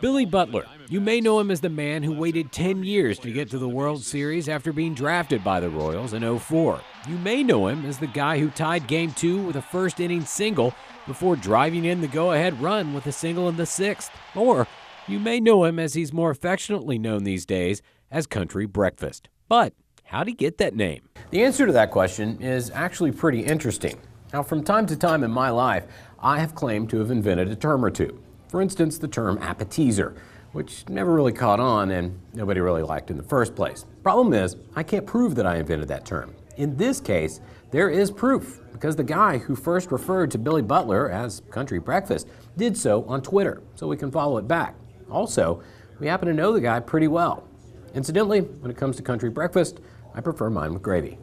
Billy Butler. You may know him as the man who waited 10 years to get to the World Series after being drafted by the Royals in '04. You may know him as the guy who tied Game 2 with a first-inning single before driving in the go-ahead run with a single in the sixth. Or you may know him as he's more affectionately known these days as Country Breakfast. But how'd he get that name? The answer to that question is actually pretty interesting. Now, from time to time in my life, I have claimed to have invented a term or two. For instance, the term appetizer, which never really caught on and nobody really liked in the first place. Problem is, I can't prove that I invented that term. In this case, there is proof, because the guy who first referred to Billy Butler as Country Breakfast did so on Twitter, so we can follow it back. Also, we happen to know the guy pretty well. Incidentally, when it comes to Country Breakfast, I prefer mine with gravy.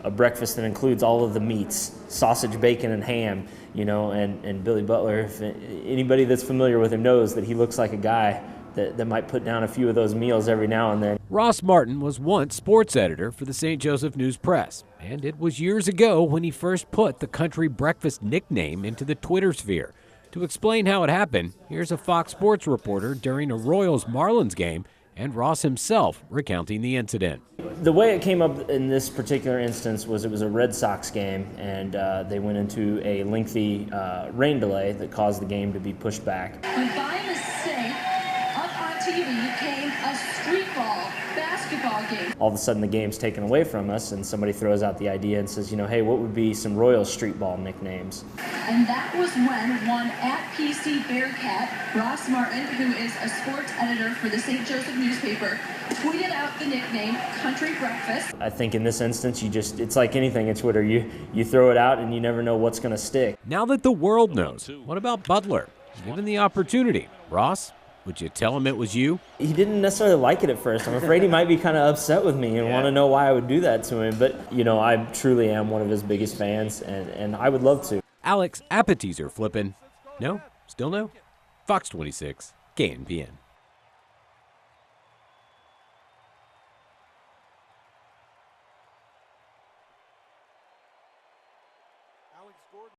A breakfast that includes all of the meats, sausage, bacon, and ham, and Billy Butler, if anybody that's familiar with him knows that he looks like a guy that might put down a few of those meals every now and then. Ross Martin was once sports editor for the St. Joseph News-Press, and it was years ago when he first put the Country Breakfast nickname into the Twitter sphere. To explain how it happened, here's a Fox Sports reporter during a Royals-Marlins game and Ross himself recounting the incident. The way it came up in this particular instance was it was a Red Sox game, and they went into a lengthy rain delay that caused the game to be pushed back. But by mistake, up on TV came a street ball basketball game. All of a sudden the game's taken away from us, and somebody throws out the idea and says, hey, what would be some Royals street ball nicknames? And that was when one @PC Bearcat, Ross Martin, who is a sports editor for the St. Joseph newspaper, tweeted out the nickname Country Breakfast. I think in this instance, it's like anything at Twitter. You throw it out and you never know what's going to stick. Now that the world knows, what about Butler? Given the opportunity, Ross, would you tell him it was you? He didn't necessarily like it at first. I'm afraid he might be kind of upset with me and want to know why I would do that to him. But, I truly am one of his biggest fans, and I would love to. Alex Appetizer flippin'. No? Still no? Fox 26, KNPN.